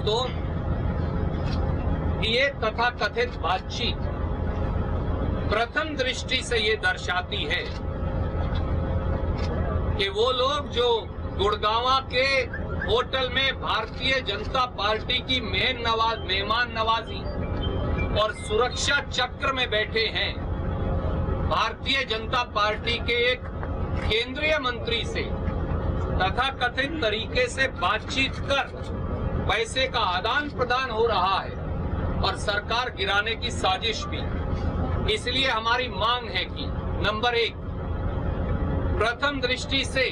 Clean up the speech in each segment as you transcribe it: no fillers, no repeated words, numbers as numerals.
दोस्तों, ये तथाकथित बातचीत प्रथम दृष्टि से ये दर्शाती है कि वो लोग जो गुड़गांवा के होटल में भारतीय जनता पार्टी की मेहमान नवाजी और सुरक्षा चक्र में बैठे हैं, भारतीय जनता पार्टी के एक केंद्रीय मंत्री से तथाकथित तरीके से बातचीत कर पैसे का आदान प्रदान हो रहा है और सरकार गिराने की साजिश भी। इसलिए हमारी मांग है कि नंबर 1, प्रथम दृष्टि से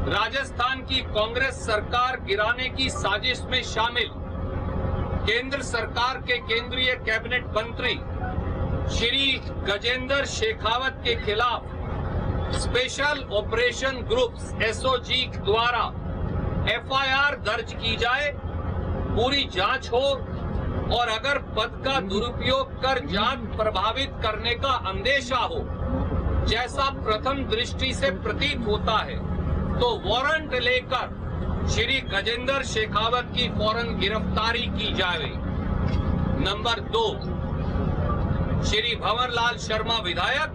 राजस्थान की कांग्रेस सरकार गिराने की साजिश में शामिल केंद्र सरकार के केंद्रीय कैबिनेट मंत्री श्री गजेंद्र शेखावत के खिलाफ स्पेशल ऑपरेशन ग्रुप्स एसओजी द्वारा एफआईआर दर्ज की जाए, पूरी जांच हो और अगर पद का दुरुपयोग कर जांच प्रभावित करने का अंदेशा हो, जैसा प्रथम दृष्टि से प्रतीत होता है, तो वारंट लेकर श्री गजेंद्र शेखावत की फौरन गिरफ्तारी की जाए। नंबर 2, श्री भंवरलाल शर्मा विधायक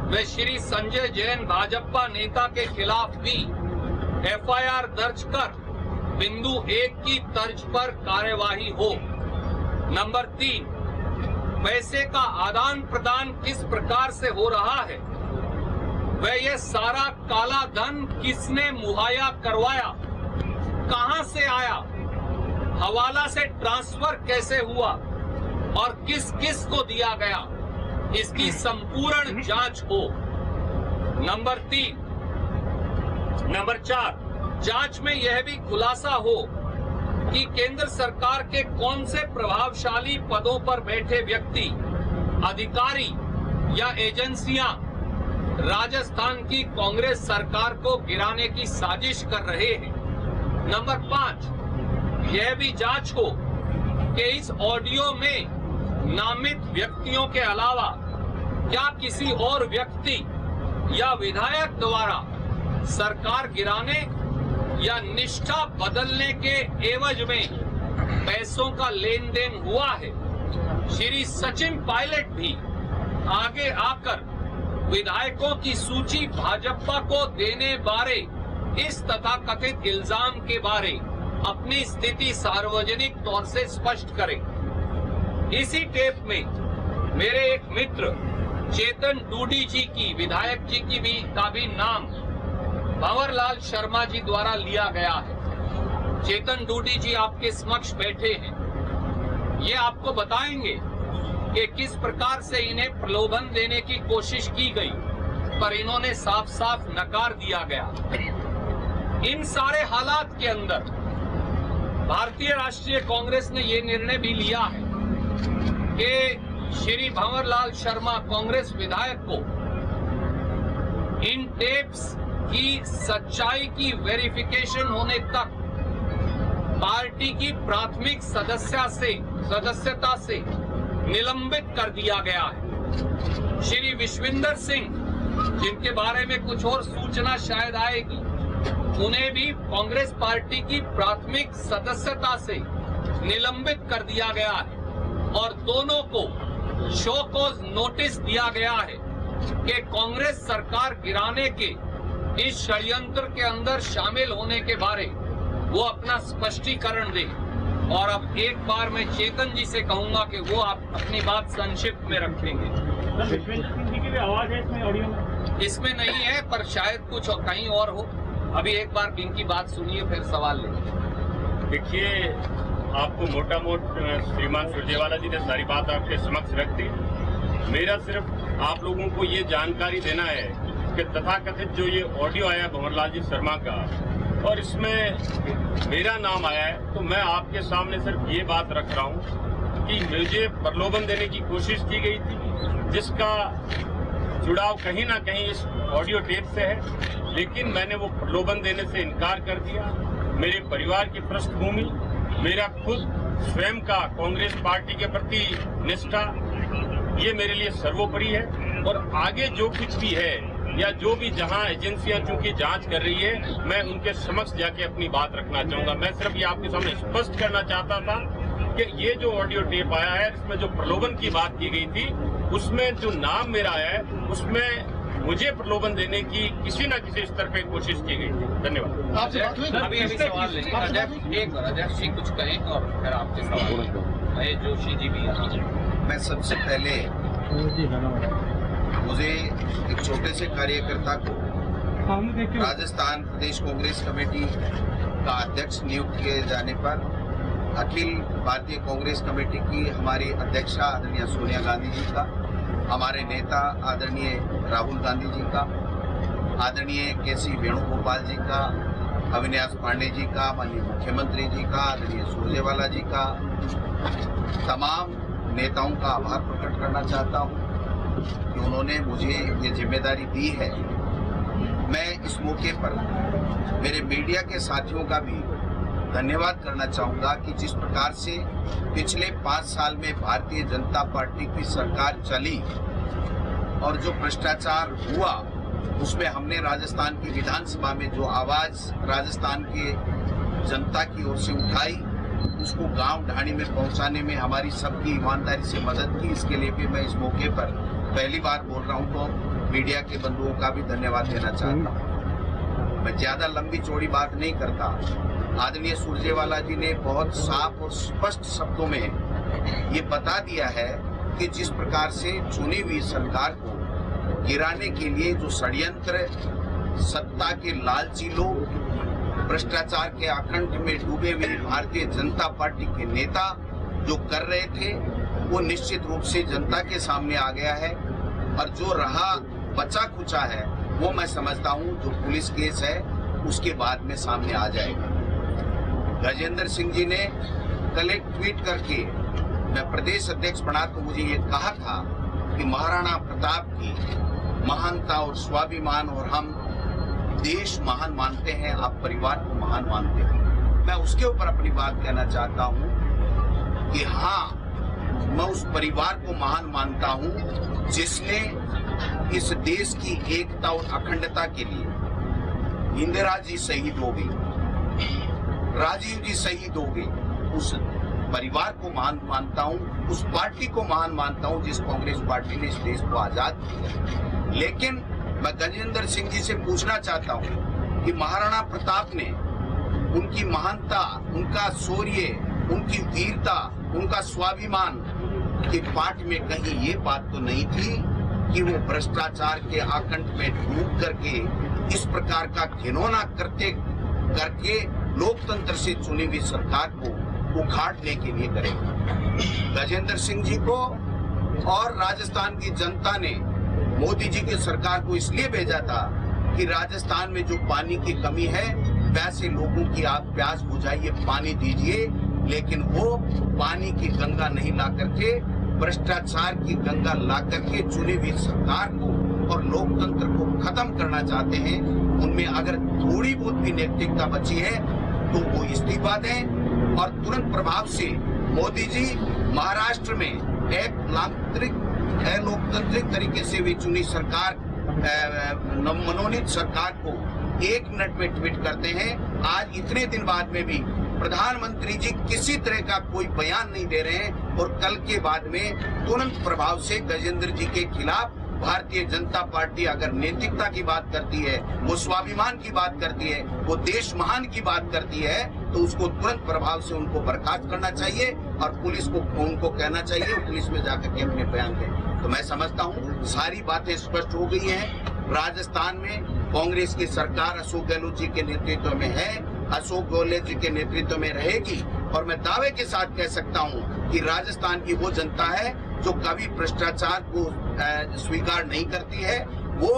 व श्री संजय जैन भाजपा नेता के खिलाफ भी एफआईआर दर्ज कर बिंदु 1 की तर्ज पर कार्यवाही हो। नंबर 3, पैसे का आदान प्रदान किस प्रकार से हो रहा है, वह यह सारा काला धन किसने मुहैया करवाया, कहां से आया, हवाला से ट्रांसफर कैसे हुआ और किस किस को दिया गया, इसकी संपूर्ण जांच हो। नंबर 4, जांच में यह भी खुलासा हो कि केंद्र सरकार के कौन से प्रभावशाली पदों पर बैठे व्यक्ति, अधिकारी या एजेंसियां राजस्थान की कांग्रेस सरकार को गिराने की साजिश कर रहे हैं। नंबर 5, यह भी जांच हो कि इस ऑडियो में नामित व्यक्तियों के अलावा क्या किसी और व्यक्ति या विधायक द्वारा सरकार गिराने या निष्ठा बदलने के एवज में पैसों का लेन देन हुआ है। श्री सचिन पायलट भी आगे आकर विधायकों की सूची भाजपा को देने बारे इस तथाकथित इल्जाम के बारे अपनी स्थिति सार्वजनिक तौर से स्पष्ट करें। इसी टेप में मेरे एक मित्र चेतन डूडी जी की, विधायक जी की का भी नाम भंवरलाल शर्मा जी द्वारा लिया गया है। चेतन डूडी जी आपके समक्ष बैठे हैं, ये आपको बताएंगे कि किस प्रकार से इन्हें प्रलोभन देने की कोशिश की गई, पर इन्होंने साफ साफ नकार दिया गया। इन सारे हालात के अंदर भारतीय राष्ट्रीय कांग्रेस ने ये निर्णय भी लिया है कि श्री भंवरलाल शर्मा कांग्रेस विधायक को इन टेप्स की सच्चाई की वेरिफिकेशन होने तक पार्टी की प्राथमिक सदस्यता से निलंबित कर दिया गया है। श्री विश्विंदर सिंह, जिनके बारे में कुछ और सूचना शायद आएगी, उन्हें भी कांग्रेस पार्टी की प्राथमिक सदस्यता से निलंबित कर दिया गया है और दोनों को शो कॉज नोटिस दिया गया है कि कांग्रेस सरकार गिराने के इस षड्यंत्र के अंदर शामिल होने के बारे वो अपना स्पष्टीकरण दें। और अब एक बार मैं चेतन जी से कहूंगा कि वो आप अपनी बात संक्षिप्त में रखेंगे। आवाज है इसमें, ऑडियो में? इसमें नहीं है, पर शायद कुछ कहीं और हो। अभी एक बार इनकी बात सुनिए, फिर सवाल लेंगे। देखिए, आपको मोटा मोट श्रीमान सुरजेवाला जी ने सारी बात आपके समक्ष रख दी। मेरा सिर्फ आप लोगों को ये जानकारी देना है कि तथाकथित जो ये ऑडियो आया भंवरलाल जी शर्मा का और इसमें मेरा नाम आया है, तो मैं आपके सामने सिर्फ ये बात रख रहा हूँ कि मुझे प्रलोभन देने की कोशिश की गई थी, जिसका जुड़ाव कहीं ना कहीं इस ऑडियो टेप से है, लेकिन मैंने वो प्रलोभन देने से इनकार कर दिया। मेरे परिवार की पृष्ठभूमि, मेरा खुद स्वयं का कांग्रेस पार्टी के प्रति निष्ठा, ये मेरे लिए सर्वोपरि है और आगे जो कुछ भी है या जो भी जहां एजेंसियां चूंकि जांच कर रही है, मैं उनके समक्ष जाके अपनी बात रखना चाहूंगा। मैं सिर्फ ये आपके सामने स्पष्ट करना चाहता था कि ये जो ऑडियो टेप आया है, इसमें जो प्रलोभन की बात की गई थी, उसमें जो नाम मेरा है, उसमें मुझे प्रलोभन देने की किसी न किसी स्तर पे कोशिश की गई थी। धन्यवाद। अभी सवाल लेंगे। अध्यक्ष जी कुछ कहें और फिर आपके सवाल। महेश जोशी जी भी यहाँ। मैं सबसे पहले मुझे एक छोटे से कार्यकर्ता को राजस्थान प्रदेश कांग्रेस कमेटी का अध्यक्ष नियुक्त किए जाने पर अखिल भारतीय कांग्रेस कमेटी की हमारी अध्यक्षा आदरणीय सोनिया गांधी जी का, हमारे नेता आदरणीय राहुल गांधी जी का, आदरणीय के.सी. वेणुगोपाल जी का, अविनाश पांडे जी का, माननीय मुख्यमंत्री जी का, आदरणीय सुरजेवाला जी का, तमाम नेताओं का आभार प्रकट करना चाहता हूं कि उन्होंने मुझे ये जिम्मेदारी दी है। मैं इस मौके पर मेरे मीडिया के साथियों का भी धन्यवाद करना चाहूंगा कि जिस प्रकार से पिछले 5 साल में भारतीय जनता पार्टी की सरकार चली और जो भ्रष्टाचार हुआ, उसमें हमने राजस्थान की विधानसभा में जो आवाज राजस्थान के जनता की ओर से उठाई, उसको गांव ढाणी में पहुंचाने में हमारी सबकी ईमानदारी से मदद की। इसके लिए भी मैं इस मौके पर पहली बार बोल रहा हूं, तो मीडिया के बंधुओं का भी धन्यवाद देना चाहता हूं। मैं ज्यादा लंबी चौड़ी बात नहीं करता। आदरणीय सुरजेवाला जी ने बहुत साफ और स्पष्ट शब्दों में ये बता दिया है कि जिस प्रकार से चुनी हुई सरकार को गिराने के लिए जो षड्यंत्र सत्ता के लालची लोग, भ्रष्टाचार के आकंठ में डूबे हुए भारतीय जनता पार्टी के नेता जो कर रहे थे, वो निश्चित रूप से जनता के सामने आ गया है। और जो रहा बचा खुचा है, वो मैं समझता हूँ जो पुलिस केस है उसके बाद में सामने आ जाएगा। गजेंद्र सिंह जी ने कल एक ट्वीट करके, मैं प्रदेश अध्यक्ष बना तो मुझे ये कहा था कि महाराणा प्रताप की महानता और स्वाभिमान, और हम देश महान मानते हैं, आप परिवार को महान मानते हैं। मैं उसके ऊपर अपनी बात कहना चाहता हूं कि हाँ, मैं उस परिवार को महान मानता हूं जिसने इस देश की एकता और अखंडता के लिए इंदिरा जी शहीद हो गई, राजीव जी शहीद हो गए। उस परिवार को महान मानता हूं, उस पार्टी को महान मानता हूं जिस कांग्रेस पार्टी ने इस देश को आजाद किया। लेकिन मैं गजेंद्र सिंह जी से पूछना चाहता हूं कि महाराणा प्रताप ने उनकी महानता, उनका शौर्य, उनकी वीरता, उनका स्वाभिमान के पाठ में कहीं ये बात तो नहीं थी कि वो भ्रष्टाचार के आकंठ में डूब करके इस प्रकार का घिनौना करके लोकतंत्र से चुनी हुई सरकार को उखाड़ने के लिए करेगा। गजेंद्र सिंह जी को और राजस्थान की जनता ने मोदी जी की सरकार को इसलिए भेजा था कि राजस्थान में जो पानी की कमी है, वैसे लोगों की आप प्यास बुझाइए, पानी दीजिए, लेकिन वो पानी की गंगा नहीं ला करके भ्रष्टाचार की गंगा ला करके चुनी हुई सरकार को और लोकतंत्र को खत्म करना चाहते हैं। उनमें अगर थोड़ी बहुत भी नैतिकता बची है तो वो इस्तीफा दें और तुरंत प्रभाव से मोदी जी महाराष्ट्र में एक लोकतांत्रिक तरीके से भी चुनी सरकार, मनोनीत सरकार को 1 मिनट में ट्वीट करते हैं। आज इतने दिन बाद में भी प्रधानमंत्री जी किसी तरह का कोई बयान नहीं दे रहे हैं और कल के बाद में तुरंत प्रभाव से गजेंद्र जी के खिलाफ भारतीय जनता पार्टी अगर नैतिकता की बात करती है, वो स्वाभिमान की बात करती है, वो देश महान की बात करती है, तो उसको तुरंत प्रभाव से उनको बर्खास्त करना चाहिए और पुलिस को उनको कहना चाहिए पुलिस में जाकर के अपने बयान दें। तो मैं समझता हूँ सारी बातें स्पष्ट हो गई हैं। राजस्थान में कांग्रेस की सरकार अशोक गहलोत जी के नेतृत्व में है, अशोक गहलोत जी के नेतृत्व में रहेगी और मैं दावे के साथ कह सकता हूँ कि राजस्थान की वो जनता है जो कभी भ्रष्टाचार को स्वीकार नहीं करती है। वो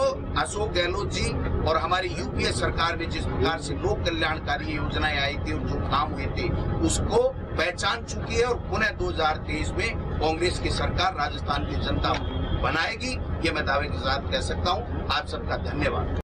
अशोक गहलोत जी और हमारी यूपीए सरकार ने जिस प्रकार से लोक कल्याणकारी योजनाएं आई थी और जो काम हुए थे उसको पहचान चुकी है और पुनः 2023 में कांग्रेस की सरकार राजस्थान की जनता बनाएगी, ये मैं दावे के साथ कह सकता हूँ। आप सबका धन्यवाद।